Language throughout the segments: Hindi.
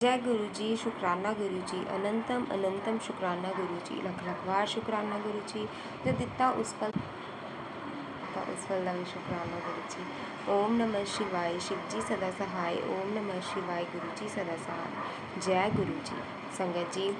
जय गुरु जी, शुकराना गुरु जी, अनंतम अनंतम शुकराना गुरु जी, लख लख बार शुकराना गुरु जी, जो दिता उस पल का भी शुकराना गुरु जी। ओम नमः शिवाय, शिव जी सदा सहाय। ओम नमः शिवाय, गुरु जी सदा सहाय। जय गुरु जी। संगत जी,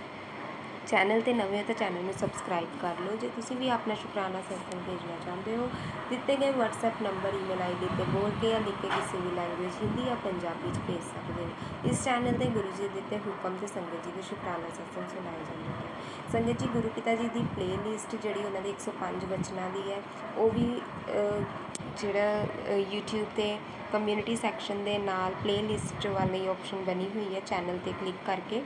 चैनल ते नवे हो तो चैनल में सबसक्राइब कर लो। जो तुसी भी अपना शुकराना सत्संग भेजना चाहते हो, दिते गए WhatsApp number email I D पर बोल के या लिख के किसी भी लैंग्वेज हिंदी या पंजाबी भेज सकते हो। इस चैनल पर गुरु जी दिते हुक्म से संगत जी के शुकराना सत्संग सुनाए जाते हैं। संगत जी, गुरु पिता जी की प्ले लिस्ट जी उन्होंने 105 वचनों की है, वो भी जोड़ा यूट्यूब पर कम्यूनिटी सैक्शन के नाल प्ले लिस्ट वाली ऑप्शन बनी हुई है। चैनल पर क्लिक करके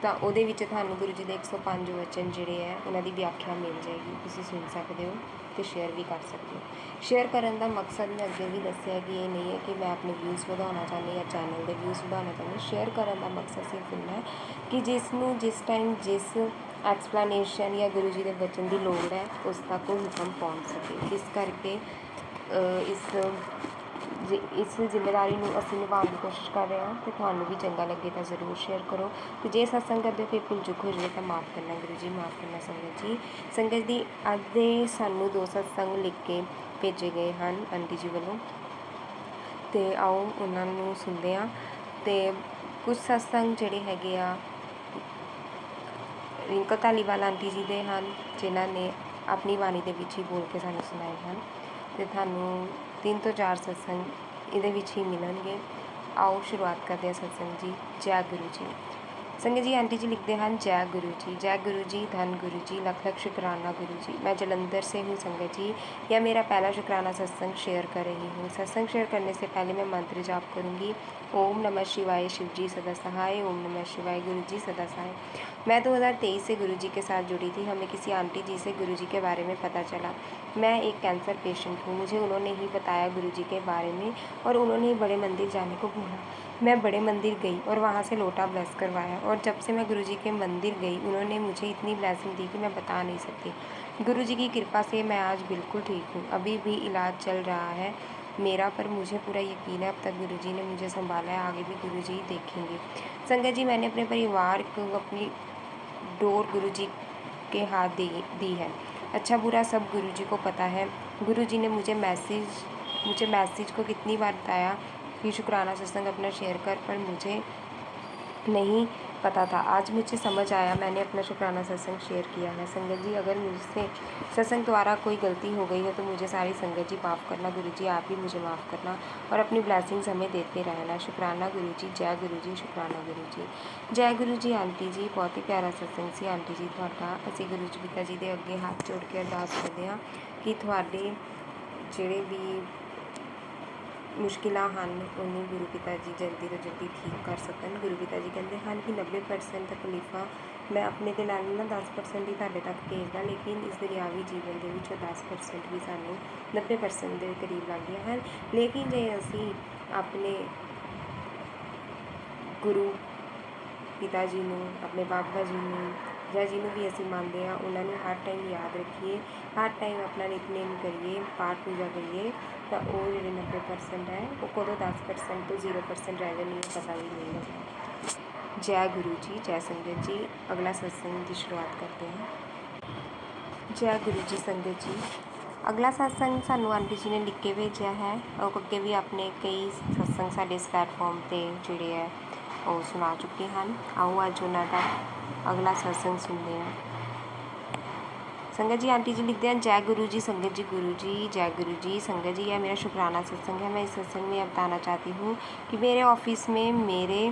तो वो थानू गुरु जी के 105 वचन जोड़े है उन्होंने व्याख्या मिल जाएगी, तुम सुन सकते हो तो शेयर भी कर सकते हो। शेयर करने का मकसद मैं अगे भी दसिया कि ये नहीं है कि मैं अपने व्यूज़ बढ़ाना चाहती या चैनल के व्यूज़ बढ़ाना चाहती। शेयर करने का मकसद सिर्फ इन्ना है कि जिसनों जिस टाइम जिस एक्सप्लेनेशन या गुरु जी के वचन की लोड़ है उस तक वो हुक्म पहुँच सके। इस करके इस जिम्मेदारी को असीं निभाने की कोशिश कर रहे हैं तो थानू भी चंगा लगे तो ज़रूर शेयर करो। तो जे सत्संग करते हो फिर भुल चुक हो जाए तो माफ़ करना गुरु जी, माफ़ करना संगत जी। संगत जी, अज दे सानू 2 सत्संग लिख के भेजे गए हैं आंटी जी वालों, तो आओ उन्होंने सुनते हैं। तो कुछ सत्संग जोड़े हैगे आ रिंकल धालीवाल आंटी जी के हैं, जिन्होंने अपनी बाणी के ही बोल के सानू सुनाए हैं। तो थानू 3 तो 4 सत्संग ये ही मिलेंगे। आओ शुरुआत करते हैं सत्संग जी। जय गुरु जी। संगत जी, आंटी जी लिखते हैं जय गुरु जी, जय गुरु जी, धन गुरु जी, लख लख शुकराना गुरु जी। मैं जलंधर से हूँ संगत जी, यह मेरा पहला शुकराना सत्संग शेयर कर रही हूँ। सत्संग शेयर करने से पहले मैं मंत्र जाप करूँगी। ओम नमः शिवाय, शिव जी सदा सहाय। ओम नमः शिवाय, गुरु जी सदा सहाय। मैं 2023 से गुरु जी के साथ जुड़ी थी। हमें किसी आंटी जी से गुरु जी के बारे में पता चला। मैं एक कैंसर पेशेंट हूँ। मुझे उन्होंने ही बताया गुरु जी के बारे में और उन्होंने ही बड़े मंदिर जाने को बोला। मैं बड़े मंदिर गई और वहाँ से लोटा ब्लेस करवाया, और जब से मैं गुरु जी के मंदिर गई उन्होंने मुझे इतनी ब्लेसिंग दी कि मैं बता नहीं सकती। गुरु जी की कृपा से मैं आज बिल्कुल ठीक हूँ। अभी भी इलाज चल रहा है मेरा, पर मुझे पूरा यकीन है अब तक गुरु जी ने मुझे संभाला है, आगे भी गुरु जी देखेंगे। संगत जी, मैंने अपने परिवार को अपनी डोर गुरु जी के हाथ दी है। अच्छा बुरा सब गुरु जी को पता है। गुरु जी ने मुझे मैसेज को कितनी बार बताया कि शुक्राना सत्संग अपना शेयर कर, पर मुझे नहीं पता था। आज मुझे समझ आया, मैंने अपना शुक्राना सत्संग शेयर किया है। संगत जी, अगर मुझसे सत्संग द्वारा कोई गलती हो गई है तो मुझे सारी संगत जी माफ़ करना। गुरु जी आप ही मुझे माफ़ करना और अपनी ब्लैसिंग्स हमें देते रहना। शुक्राना गुरु जी, जय गुरु जी, शुक्राना गुरु जी। जय गुरु जी आंटी जी, बहुत ही प्यारा सत्संग सी आंटी जी तुहाडा। असीं गुरु जी पिता जी के अगे हाथ जोड़ के अरदास करते हैं कि तुहाडे जिहड़े भी मुश्किलां हैं उन्हें गुरु पिता जी जल्दी तो जल्दी ठीक कर सकन। गुरु पिता जी कहते हैं कि 90% तकलीफ़ां मैं अपने ते नाल ना 10% ही तुहाडे तक भेजदा, लेकिन इस दुनियावी जीवन के विचों 10% भी सानूं 90% के करीब लगदियां हैं। लेकिन जे असीं अपने गुरु पिता जी नूं, अपने बाबा जी नूं ਜਾਂ ਜਿਹਨੂੰ भी ਅਸੀਂ ਮੰਨਦੇ ਹਾਂ ਉਹਨਾਂ ਨੂੰ हर टाइम याद रखिए, हर टाइम अपना नितनेम करिए, पाठ पूजा करिए, तो वो जो 90% है वो कदों 10% तो 0% रह जानी है, पता भी नहीं लगता। जय गुरु जी, जय संगत जी। अगला सत्संग की शुरुआत करते हैं। जय गुरु जी। संगत जी, अगला सत्संग सानू आंटी जी ने लिख के भेजा है और अगे भी अपने कई सत्संग साडे इस प्लेटफॉर्म पर जोड़े है वो सुना चुके हैं। आओ अज उन्होंने अगला सत्संग सुनते हैं। संगत जी, आंटी जी लिखते हैं जय गुरु जी। संगत जी, गुरु जी, जय गुरु जी। संगत जी, यह मेरा शुक्राना सत्संग है। मैं इस सत्संग में बताना चाहती हूँ कि मेरे ऑफिस में मेरे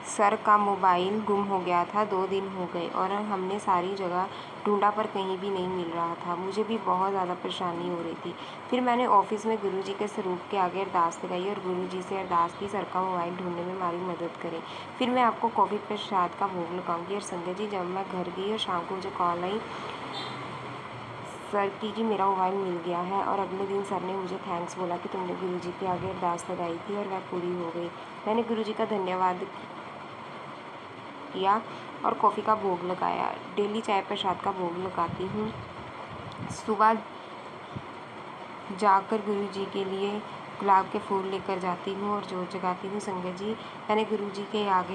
सर का मोबाइल गुम हो गया था। 2 दिन हो गए और हमने सारी जगह ढूंढा पर कहीं भी नहीं मिल रहा था। मुझे भी बहुत ज़्यादा परेशानी हो रही थी। फिर मैंने ऑफिस में गुरु जी के स्वरूप के आगे अरदास लगाई और गुरु जी से अरदास की सर का मोबाइल ढूंढने में हमारी मदद करें। फिर मैं आपको कॉफ़ी प्रसाद का भोग लगाऊंगी। और संगत जी, जब मैं घर गई और शाम को मुझे कॉल आई सर की कि मेरा मोबाइल मिल गया है, और अगले दिन सर ने मुझे थैंक्स बोला कि तुमने गुरु जी के आगे अरदास लगाई थी और वह पूरी हो गई। मैंने गुरु जी का धन्यवाद किया और कॉफ़ी का भोग लगाया। डेली चाय प्रसाद का भोग लगाती हूँ। सुबह जाकर गुरु जी के लिए गुलाब के फूल लेकर जाती हूँ और जोत जगाती हूँ। संगत जी, मैंने गुरु जी के आगे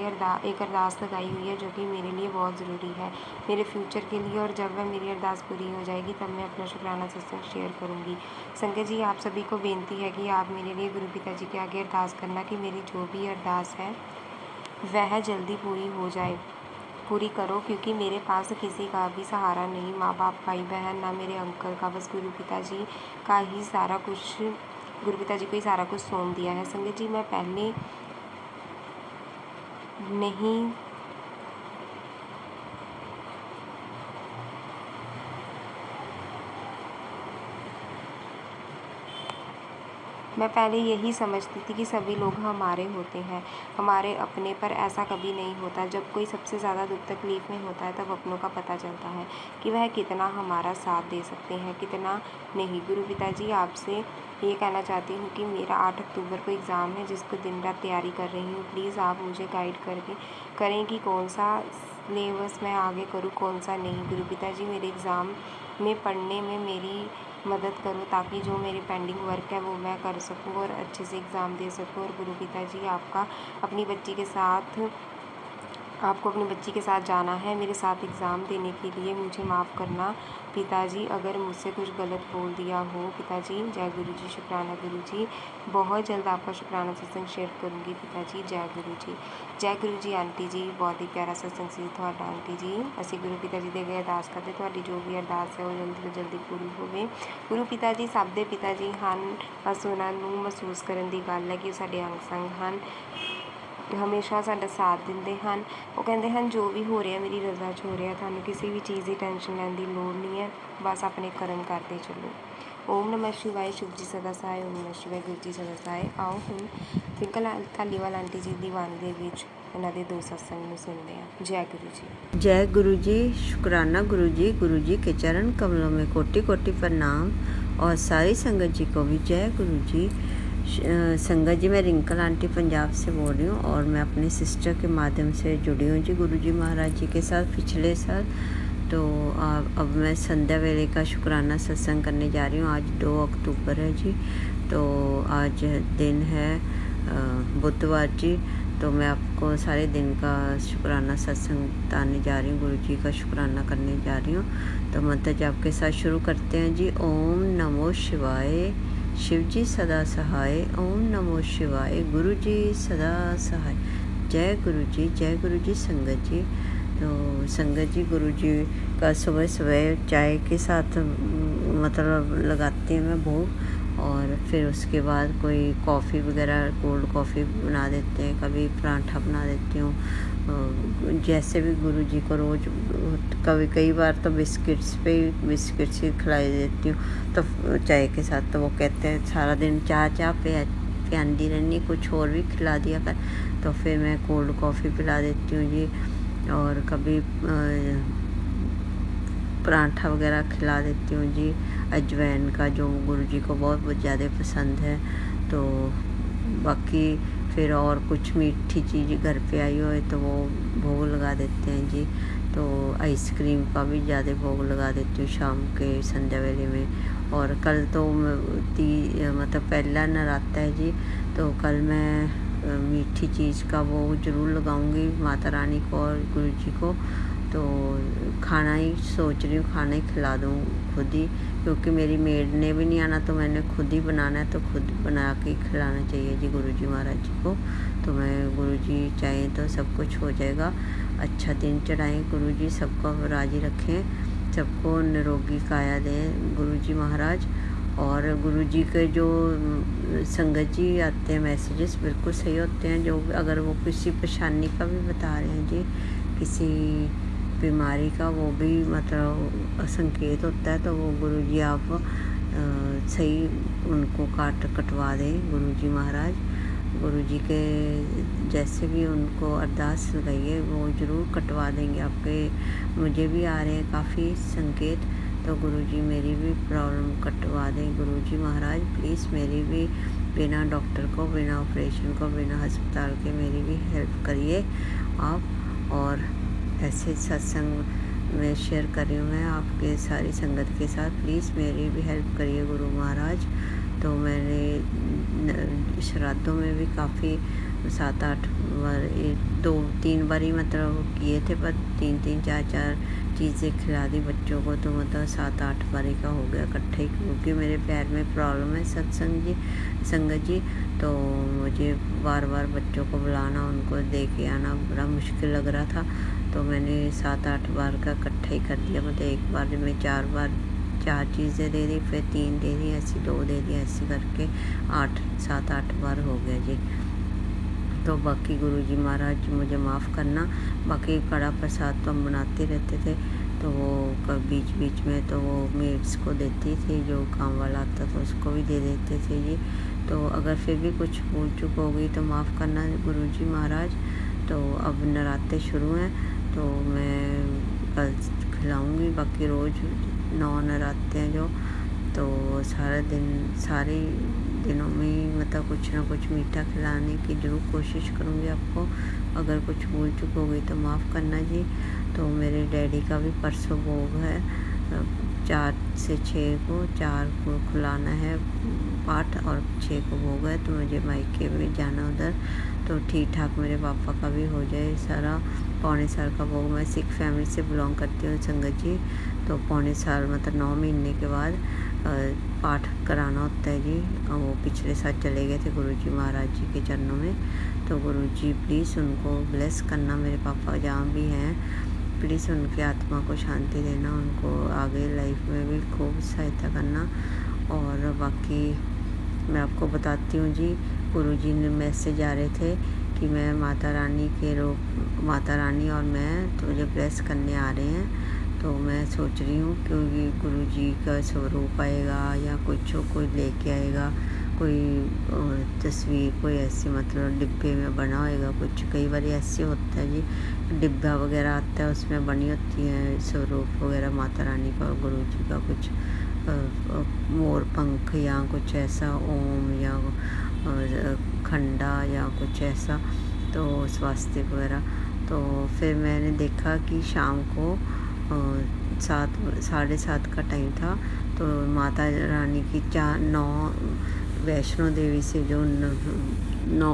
एक अरदास लगाई हुई है, जो कि मेरे लिए बहुत ज़रूरी है, मेरे फ्यूचर के लिए। और जब वह मेरी अरदास पूरी हो जाएगी तब मैं अपना शुक्राना सत्संग शेयर करूँगी। संगत जी, आप सभी को बेनती है कि आप मेरे लिए गुरु पिता जी के आगे अरदास करना कि मेरी जो भी अरदास है वह जल्दी पूरी हो जाए, पूरी करो, क्योंकि मेरे पास किसी का भी सहारा नहीं, माँ बाप, भाई बहन, ना मेरे अंकल का, बस गुरु पिता जी का ही सारा कुछ, गुरु पिता जी को ही सारा कुछ सौंप दिया है। संगत जी, मैं पहले नहीं मैं पहले यही समझती थी कि सभी लोग हमारे होते हैं, हमारे अपने, पर ऐसा कभी नहीं होता। जब कोई सबसे ज़्यादा दुख तकलीफ़ में होता है तब अपनों का पता चलता है कि वह कितना हमारा साथ दे सकते हैं, कितना नहीं। गुरु पिता जी, आपसे ये कहना चाहती हूँ कि मेरा 8 अक्टूबर को एग्ज़ाम है, जिसको दिन रात तैयारी कर रही हूँ। प्लीज़ आप मुझे गाइड करें कि कौन सा सिलेबस मैं आगे करूँ, कौन सा नहीं। गुरु पिता जी, मेरे एग्ज़ाम में पढ़ने में मेरी मदद करो, ताकि जो मेरी पेंडिंग वर्क है वो मैं कर सकूं और अच्छे से एग्ज़ाम दे सकूं। और गुरु पिता जी, आपको अपनी बच्ची के साथ जाना है मेरे साथ एग्ज़ाम देने के लिए। मुझे माफ़ करना पिताजी, अगर मुझसे कुछ गलत बोल दिया हो। पिताजी, जय गुरु जी, शुक्राना गुरु जी, बहुत जल्द आपका शुक्राना सत्संग शेयर करूँगी। पिताजी, जय गुरु जी। जय गुरु जी। आंटी जी, बहुत ही प्यारा सत्संग सी ਤੁਹਾਡਾ आंटी जी। ਅਸੀਂ गुरु पिता जी ਦੇ ਅੱਗੇ ਅਰਦਾਸ ਕਰਦੇ, ਤੁਹਾਡੀ ਜੋ ਵੀ ਅਰਦਾਸ ਹੈ ਉਹ ਜਲਦੀ ਤੋਂ ਜਲਦੀ ਪੂਰੀ ਹੋਵੇ। ਗੁਰੂ ਪਿਤਾ ਜੀ ਸਭ ਦੇ ਪਿਤਾ ਜੀ ਹਨ, ਬਸ ਉਹਨਾਂ ਨੂੰ ਮਹਿਸੂਸ ਕਰਨ ਦੀ ਗੱਲ ਹੈ ਕਿ ਉਹ ਸਾਡੇ ਅੰਗ ਸੰਗ ਹਨ, ਹਮੇਸ਼ਾ ਸਾਡਾ ਸਾਥ ਦਿੰਦੇ ਹਨ। ਉਹ ਕਹਿੰਦੇ ਹਨ ਜੋ ਵੀ ਹੋ ਰਿਹਾ ਮੇਰੀ ਰਜ਼ਾ 'ਚ ਹੋ ਰਿਹਾ, ਤੁਹਾਨੂੰ ਕਿਸੇ ਵੀ ਚੀਜ਼ ਦੀ ਟੈਨਸ਼ਨ ਲੈਣ ਦੀ ਲੋੜ ਨਹੀਂ ਹੈ, ਬਸ ਆਪਣੇ ਕਰਮ ਕਰਦੇ ਚੱਲੋ। ਓਮ ਨਮः शिवाय, शिव जी सदा सहाय। ਓਮ ਨਮः शिवाय, गुरु जी सदा सहाय। ਆਓ ਹੁਣ ਫਿੰਕਲ ਧਾਲੀਵਾਲ ਆਂਟੀ ਜੀ ਦੀ ਬਾਣੀ ਦੇ ਵਿੱਚ ਇਹਨਾਂ ਦੇ 2 सत्संग ਨੂੰ सुनते हैं। जय गुरु जी। जय गुरु जी। शुक्राना गुरु जी के चरण कमलों में कोटि कोटि प्रणाम, और सारी संगत जी को भी जय गुरु जी। संगत जी, मैं रिंकल आंटी पंजाब से बोल रही हूँ और मैं अपनी सिस्टर के माध्यम से जुड़ी हूँ जी गुरु जी महाराज जी के साथ पिछले साल। तो अब मैं संध्या वेले का शुक्राना सत्संग करने जा रही हूँ। आज 2 अक्टूबर है जी, तो आज दिन है बुधवार जी। तो मैं आपको सारे दिन का शुक्राना सत्संग बताने जा रही हूँ, गुरु जी का शुक्राना करने जा रही हूँ। तो मंत्र जाप के साथ शुरू करते हैं जी। ओम नमो शिवाय, शिव जी सदा सहाय। ओम नमो शिवाय, गुरु जी सदा सहाय। जय गुरु जी, जय गुरु जी। संगत जी, तो संगत जी, गुरु जी का सुबह सुबह चाय के साथ मतलब लगाती हूँ मैं भोग, और फिर उसके बाद कोई कॉफ़ी वगैरह कोल्ड कॉफ़ी बना देते हैं, कभी पराठा बना देती हूँ, जैसे भी गुरु जी को रोज़। कई बार तो बिस्किट्स ही खिलाई देती हूँ, तो चाय के साथ। तो वो कहते हैं सारा दिन चाह पियाती रहनी, कुछ और भी खिला दिया कर। तो फिर मैं कोल्ड कॉफ़ी पिला देती हूँ जी, और कभी पराठा वगैरह खिला देती हूँ जी, अजवाइन का, जो गुरु जी को बहुत ज़्यादा पसंद है। तो बाकी फिर और कुछ मीठी चीज़ घर पे आई हो तो वो भोग लगा देते हैं जी। तो आइसक्रीम का भी ज़्यादा भोग लगा देती हूँ शाम के संध्या वेले में। और कल तो मतलब पहला नराता है जी, तो कल मैं मीठी चीज़ का भोग ज़रूर लगाऊंगी माता रानी को और गुरु जी को। तो खाना ही सोच रही हूँ, खाना ही खिला दूँ खुद ही, क्योंकि मेरी मेड ने भी नहीं आना, तो मैंने खुद ही बनाना है, तो खुद बना के खिलाना चाहिए जी गुरु जी महाराज जी को। तो मैं गुरु जी चाहें तो सब कुछ हो जाएगा। अच्छा दिन चढ़ाएँ गुरु जी, सबको राजी रखें, सबको निरोगी काया दें गुरु जी महाराज। और गुरु जी के जो संगत जी आते हैं मैसेजेस बिल्कुल सही होते हैं, जो अगर वो किसी परेशानी का भी बता रहे हैं जी, किसी बीमारी का, वो भी मतलब संकेत होता है, तो वो गुरु जी आप सही उनको कटवा दें गुरु जी महाराज। गुरु जी के जैसे भी उनको अरदास लगाइए, वो ज़रूर कटवा देंगे आपके। मुझे भी आ रहे हैं काफ़ी संकेत, तो गुरु जी मेरी भी प्रॉब्लम कटवा दें गुरु जी महाराज। प्लीज़ मेरी भी बिना डॉक्टर को, बिना ऑपरेशन को, बिना अस्पताल के मेरी भी हेल्प करिए आप। और ऐसे सत्संग में शेयर कर रही हूँ मैं आपके सारी संगत के साथ, प्लीज़ मेरी भी हेल्प करिए गुरु महाराज। तो मैंने श्राद्धों में भी काफ़ी 7-8 बार 2-3 बार ही मतलब किए थे, पर 3-3 4-4 चीज़ें खिला दी बच्चों को, तो मतलब 7-8 बारी का हो गया इकट्ठे ही, क्योंकि मेरे पैर में प्रॉब्लम है संगत जी। तो मुझे बार बार बच्चों को बुलाना, उनको दे के आना बड़ा मुश्किल लग रहा था, तो मैंने 7-8 बार का इकट्ठा ही कर दिया। मतलब एक बार में 4 चीज़ें दे दी, फिर 3 दे दी, ऐसी 2 दे दी, ऐसे करके 7-8 बार हो गया जी। तो बाकी गुरुजी महाराज मुझे माफ़ करना। बाकी कड़ा प्रसाद तो हम बनाते रहते थे, तो वो बीच बीच में तो वो मेड्स को देती थी, जो काम वाला आता था उसको भी दे देते थे जी। तो अगर फिर भी कुछ भूल चूक हो गई तो माफ़ करना गुरुजी महाराज। तो अब नराते शुरू हैं, तो मैं कल खिलाऊँगी। बाकी रोज़ 9 नराते हैं जो, तो सारे दिनों में मतलब कुछ ना कुछ मीठा खिलाने की ज़रूर कोशिश करूँगी आपको। अगर कुछ भूल चूक हो गई तो माफ़ करना जी। तो मेरे डैडी का भी परसों भोग है, 4 से 6 को, 4 को खुलाना है पाठ और 6 को भोग है, तो मुझे मायके में जाना उधर। तो ठीक ठाक मेरे पापा का भी हो जाए सारा। पौने साल का भोग, मैं सिख फैमिली से बिलोंग करती हूँ संगत जी। तो पौने साल मतलब 9 महीने के बाद पाठ कराना होता है जी। वो पिछले साल चले गए थे गुरुजी महाराज जी के चरणों में। तो गुरुजी प्लीज़ उनको ब्लेस करना, मेरे पापा जहाँ भी हैं प्लीज़ उनकी आत्मा को शांति देना, उनको आगे लाइफ में भी खूब सहायता करना। और बाकी मैं आपको बताती हूँ जी, गुरुजी ने मैसेज आ रहे थे कि मैं माता रानी और मैं तो मुझे ब्लेस करने आ रहे हैं। तो मैं सोच रही हूँ क्योंकि गुरुजी का स्वरूप आएगा या कुछ कोई लेके आएगा, कोई तस्वीर कोई ऐसी मतलब डिब्बे में बना होएगा कुछ। कई बार ऐसे होता है जी, डिब्बा वगैरह आता है उसमें बनी होती है स्वरूप वगैरह माता रानी का और गुरुजी का, कुछ मोर पंख या कुछ ऐसा, ओम या खंडा या कुछ ऐसा, तो स्वास्तिक वगैरह। तो फिर मैंने देखा कि शाम को 7-7:30 का टाइम था, तो माता रानी की 9 वैष्णो देवी से जो 9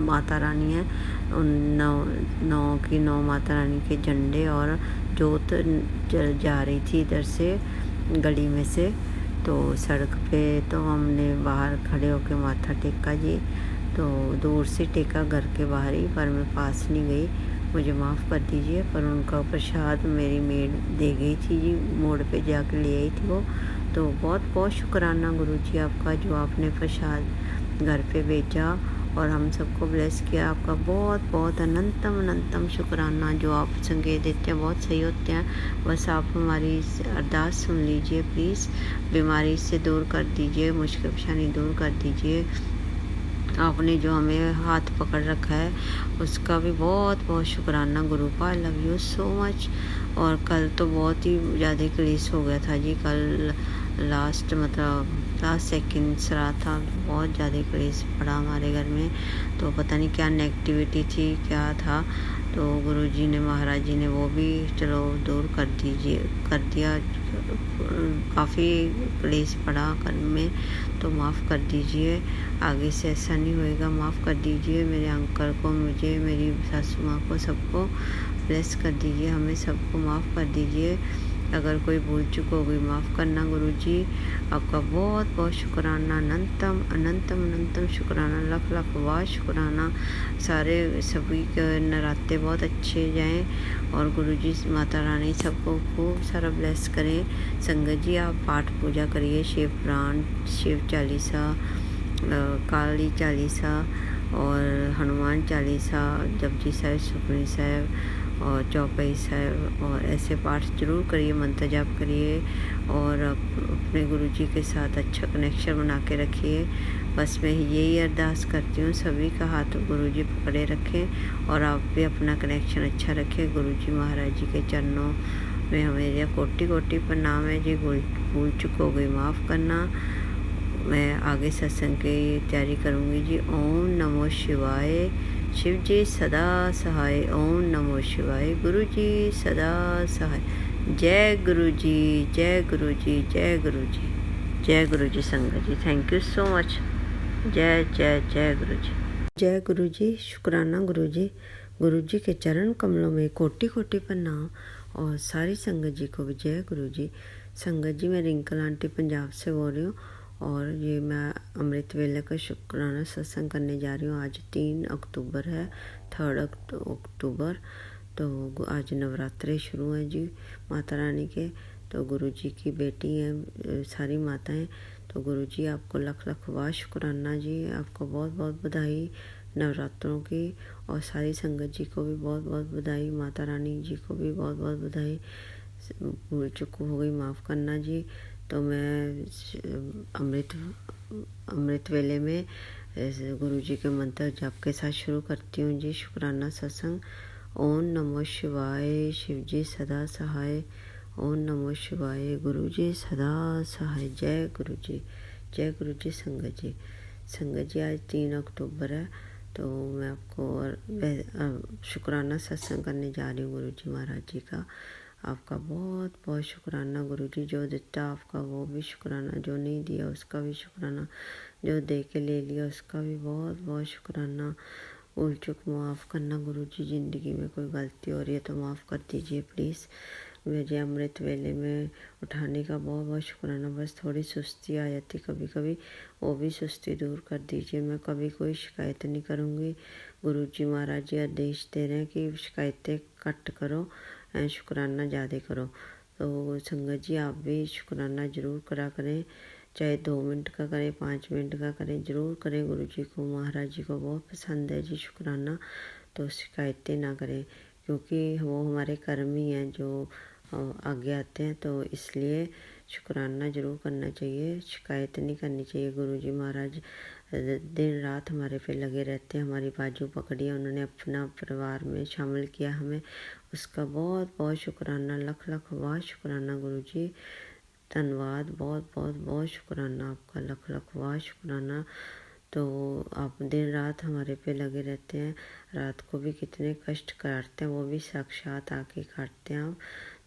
माता रानी हैं, उन 9 माता रानी के झंडे और जोत जा रही थी इधर से गली में से। तो सड़क पे तो हमने बाहर खड़े होके माथा टेका जी। तो दूर से टेका घर के बाहर ही, पर मैं पास नहीं गई, मुझे माफ़ कर दीजिए। पर उनका प्रसाद मेरी मेड दे गई थी जी, मोड़ पे जाके ले आई थी वो। तो बहुत बहुत शुक्राना गुरुजी आपका, जो आपने प्रसाद घर पे भेजा और हम सबको ब्लेस किया। आपका बहुत बहुत अनंतम शुक्राना। जो आप संकेत देते हैं बहुत सही होते हैं। बस आप हमारी अरदास सुन लीजिए प्लीज़, बीमारी से दूर कर दीजिए, मुश्किल परेशानी दूर कर दीजिए। आपने जो हमें हाथ पकड़ रखा है उसका भी बहुत बहुत शुक्राना गुरुपा। I love you so much. और कल तो बहुत ही ज़्यादा क्लेश हो गया था जी। कल लास्ट सेकंड श्राद्ध था, बहुत ज़्यादा क्लेश पड़ा हमारे घर में। तो पता नहीं क्या नेगेटिविटी थी, क्या था। तो गुरुजी ने महाराज जी ने वो भी चलो दूर कर दिया। काफ़ी क्लेश पड़ा घर में, तो माफ़ कर दीजिए, आगे से ऐसा नहीं होएगा। माफ़ कर दीजिए मेरे अंकल को, मुझे, मेरी सासू माँ को, सबको ब्लेस कर दीजिए, हमें सबको माफ़ कर दीजिए। अगर कोई भूल चूक हो गई माफ़ करना गुरुजी। आपका बहुत बहुत शुक्राना, अनंतम शुक्राना, लाख वाह शुक्राना। सभी के नराते बहुत अच्छे जाएं और गुरुजी माता रानी सबको खूब सारा ब्लेस करें। संगत जी आप पाठ पूजा करिए, शिव पुराण, शिव चालीसा, काली चालीसा और हनुमान चालीसा, जपजी साहिब, सुखमनी साहिब और चौपाई साहिब, और ऐसे पाठ जरूर करिए, मंत्र जाप करिए और अपने गुरुजी के साथ अच्छा कनेक्शन बना के रखिए। बस मैं यही अरदास करती हूँ, सभी का हाथ गुरुजी पकड़े रखें और आप भी अपना कनेक्शन अच्छा रखें। गुरुजी महाराज जी के चरणों में मेरा कोटि प्रणाम है जी। भूल चूक हो गई माफ़ करना। मैं आगे सत्संग की तैयारी करूँगी जी। ओम नमो शिवाय। शिव जी सदा सहाय। ओम नमो शिवाय। गुरु जी सदा सहाय। जय गुरु जी, जय गुरु जी, जय गुरु जी। जय गुरु जी संगत जी, थैंक यू सो मच। जय जय जय गुरु जी। जय गुरु जी, शुक्राना गुरु जी। गुरु जी के चरण कमलों में कोटि कोटि प्रणाम। और सारी संगत जी को भी जय गुरु जी। संगत जी, मैं रिंकल आंटी पंजाब से बोल रही हूँ और ये मैं अमृत वेले का शुक्राना सत्संग करने जा रही हूँ। आज 3 अक्टूबर है, 3 अक्टूबर। तो आज नवरात्रे शुरू हैं जी माता रानी के। तो गुरु जी की बेटी हैं सारी माताएं। तो गुरु जी आपको लख लख वाह शुक्राना जी, आपको बहुत बहुत बधाई नवरात्रों की। और सारी संगत जी को भी बहुत बहुत बधाई, माता रानी जी को भी बहुत बहुत बधाई। भूल चूक हो गई माफ़ करना जी। तो मैं अमृत वेले में गुरु जी के मंत्र जप के साथ शुरू करती हूँ जी शुक्राना सत्संग। ओम नमो शिवाय, शिव जी सदा सहाय। ओम नमो शिवाय, गुरु जी सदा सहाय। जय गुरु जी, जय गुरु जी संगत जी। संगत जी, आज 3 अक्टूबर है। तो मैं आपको शुक्राना सत्संग करने जा रही हूँ गुरु जी महाराज जी का। आपका बहुत बहुत शुक्राना गुरु जी। जो देता आपका वो भी शुक्राना, जो नहीं दिया उसका भी शुक्राना, जो दे के ले लिया उसका भी बहुत बहुत शुक्राना। भूल चूक माफ़ करना गुरु जी। ज़िंदगी में कोई गलती हो रही है तो माफ़ कर दीजिए प्लीज़। मुझे अमृत वेले में उठाने का बहुत बहुत शुक्राना। बस थोड़ी सुस्ती आ जाती कभी कभी, वो भी सुस्ती दूर कर दीजिए। मैं कभी कोई शिकायत नहीं करूँगी। गुरु जी महाराज जी आदेश दे रहे हैं कि शिकायतें कट करो, शुक्राना ज़्यादा करो। तो संगत जी, आप भी शुक्राना ज़रूर करा करें, चाहे 2 मिनट का करें, 5 मिनट का करें, ज़रूर करें। गुरु जी को महाराज जी को बहुत पसंद है जी शुक्राना। तो शिकायतें ना करें, क्योंकि वो हमारे कर्म ही हैं जो आगे आते हैं। तो इसलिए शुक्राना ज़रूर करना चाहिए, शिकायत नहीं करनी चाहिए। गुरु जी महाराज दिन रात हमारे पे लगे रहते हैं, हमारी बाजू पकड़ी है उन्होंने, अपना परिवार में शामिल किया हमें, उसका बहुत बहुत शुक्राना, लख लख वाह शुक्राना गुरु जी। धन्यवाद, बहुत बहुत बहुत शुक्राना आपका, लख लख वाह शुक्राना। तो आप दिन रात हमारे पे लगे रहते हैं, रात को भी कितने कष्ट काटते हैं वो भी साक्षात आके काटते हैं आप।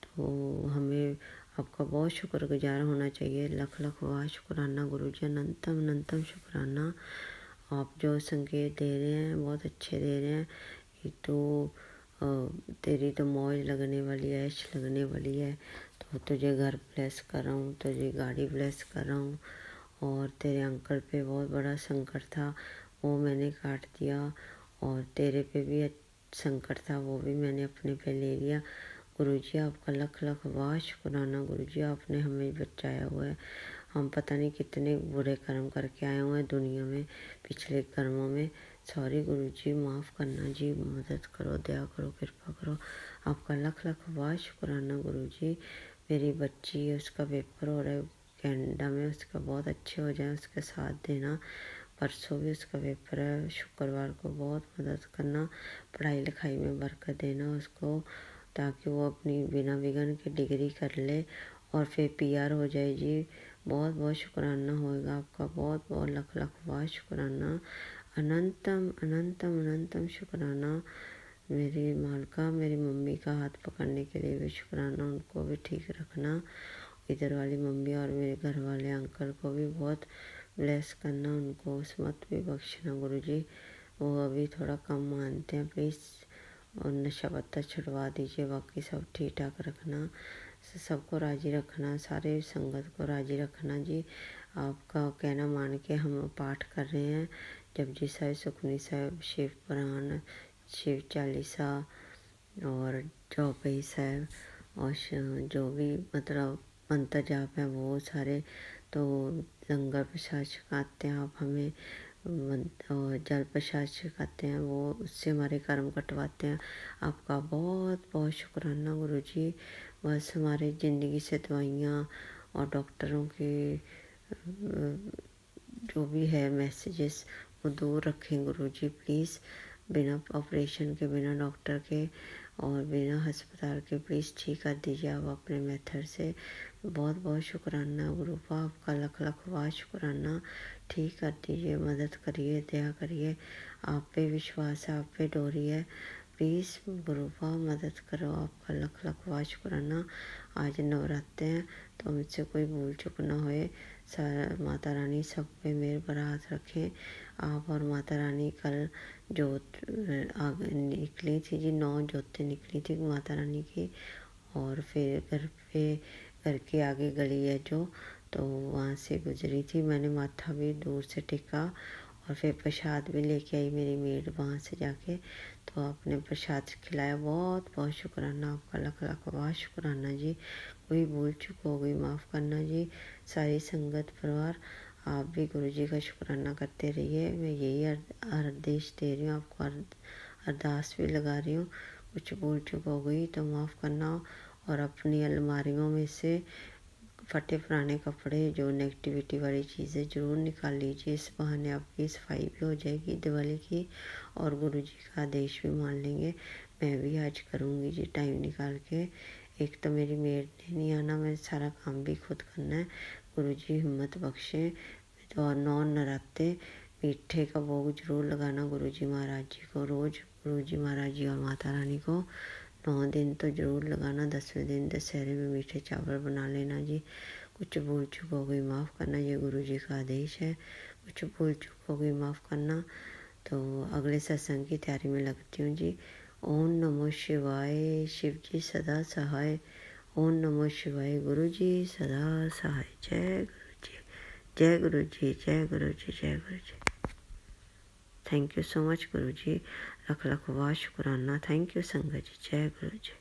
तो हमें आपका बहुत शुक्रगुजार होना चाहिए, लख लख वाह शुक्राना गुरु जी। अनंतम अनंतम शुक्राना। आप जो संकेत दे रहे हैं बहुत अच्छे दे रहे हैं। ये तो तेरी तो मौज लगने वाली है, ऐश लगने वाली है। तो तुझे घर ब्लेस कर रहा हूँ, तुझे गाड़ी ब्लेस कर रहा हूँ। और तेरे अंकल पे बहुत बड़ा संकट था, वो मैंने काट दिया। और तेरे पे भी संकट था, वो भी मैंने अपने पे ले लिया। गुरु जी आपका लख लख वाह शुक्राना गुरु जी, आपने हमें बचाया हुआ है। हम पता नहीं कितने बुरे कर्म करके आए हुए हैं दुनिया में, पिछले कर्मों में। सॉरी गुरु जी, माफ़ करना जी, मदद करो, दया करो, कृपा करो। आपका लख लख वाह शुक्राना गुरु जी। मेरी बच्ची है, उसका पेपर हो रहा है कनाडा में, उसका बहुत अच्छे हो जाए, उसका साथ देना। परसों भी उसका पेपर है, शुक्रवार को बहुत मदद करना, पढ़ाई लिखाई में बरकत देना उसको, ताकि वो अपनी बिना विघ्न के डिग्री कर ले और फिर PR हो जाए जी। बहुत बहुत शुक्राना होएगा आपका, बहुत बहुत लख लख वाह शुक्राना। अनंतम अनंतम अनंतम शुक्राना। मेरी मालका, मेरी मम्मी का हाथ पकड़ने के लिए भी शुक्राना, उनको भी ठीक रखना। इधर वाली मम्मी और मेरे घर वाले अंकल को भी बहुत ब्लेस करना, उनको उस्मत भी बख्शना गुरु जी। वो अभी थोड़ा कम मानते हैं प्लीज़, और नशा पत्ता छुड़वा दीजिए, बाकी सब ठीक ठाक रखना, सबको राज़ी रखना, सारे संगत को राज़ी रखना जी। आपका कहना मान के हम पाठ कर रहे हैं, जपजी साहिब, सुखमनी साहिब, शिव पुराण, शिव चालीसा और चौपाई साहिब, और जो भी मतलब मंत्र जाप है वो सारे। तो लंगर प्रसाद छकाते हैं आप हमें, और जल प्रसाद छकाते हैं, वो उससे हमारे कर्म कटवाते हैं। आपका बहुत बहुत शुक्राना गुरु जी। बस हमारी ज़िंदगी से दवाइयाँ और डॉक्टरों की जो भी है मैसेजेस वो दूर रखें गुरु जी प्लीज़। बिना ऑपरेशन के, बिना डॉक्टर के और बिना अस्पताल के प्लीज़ ठीक कर दीजिए आप अपने मेथड से। बहुत बहुत शुक्राना गुरु पा, आपका लख लख वाह शुक्राना। ठीक कर दीजिए, मदद करिए, दया करिए। आप पे विश्वास है, आप पे डोरी है, प्लीज़ गुरुपा मदद करो। आपका लख लख वाह शुक्राना। आज नवरात्रे हैं तो मुझसे कोई भूल चूक ना होए। माता रानी सब पे मेहर भरा हाथ रखें आप। और माता रानी कल जोत निकली थी जी, 9 जोतें निकली थी माता रानी की। और फिर घर के आगे गली है जो, तो वहाँ से गुजरी थी। मैंने माथा भी दूर से टेका और फिर प्रसाद भी लेके आई मेरी मेड वहाँ से जाके, तो आपने प्रसाद खिलाया। बहुत बहुत शुक्राना आपका, लाख लाख वाह शुक्राना जी। कोई भूल चूक हो गई माफ़ करना जी। सारी संगत परिवार आप भी गुरु जी का शुक्राना करते रहिए। मैं यही आदेश दे रही हूँ आपको, अरदास भी लगा रही हूँ। कुछ भूल चूक हो गई तो माफ़ करना। और अपनी अलमारियों में से फटे पुराने कपड़े, जो नेगेटिविटी वाली चीज़ें ज़रूर निकाल लीजिए। इस बहाने आपकी सफाई भी हो जाएगी दिवाली की, और गुरु जी का आदेश भी मान लेंगे। मैं भी आज करूँगी जी टाइम निकाल के। एक तो मेरी मेड ने नहीं आना, मैं सारा काम भी खुद करना है। गुरु जी हिम्मत बख्शें। तो और 9 नराते मीठे का भोग जरूर लगाना गुरु जी महाराज जी को रोज़। गुरु जी महाराज जी और माता रानी को 9 दिन तो ज़रूर लगाना। 10वें दिन दशहरे में मीठे चावल बना लेना जी। कुछ भूल चूक हो गई माफ़ करना, ये गुरु जी का आदेश है। कुछ भूल चूक हो गई माफ़ करना। तो अगले सत्संग की तैयारी में लगती हूँ जी। ओम नमो शिवाय, शिव जी सदा सहाय। ओम नमो शिवाय, गुरु जी सदा सहाय। जय गुरु जी, जय गुरु जी, जय गुरु जी, जय गुरु जी। थैंक यू सो मच गुरु जी, लख लख वाह शुक्राना। थैंक यू संगत जी, जय गुरु जी।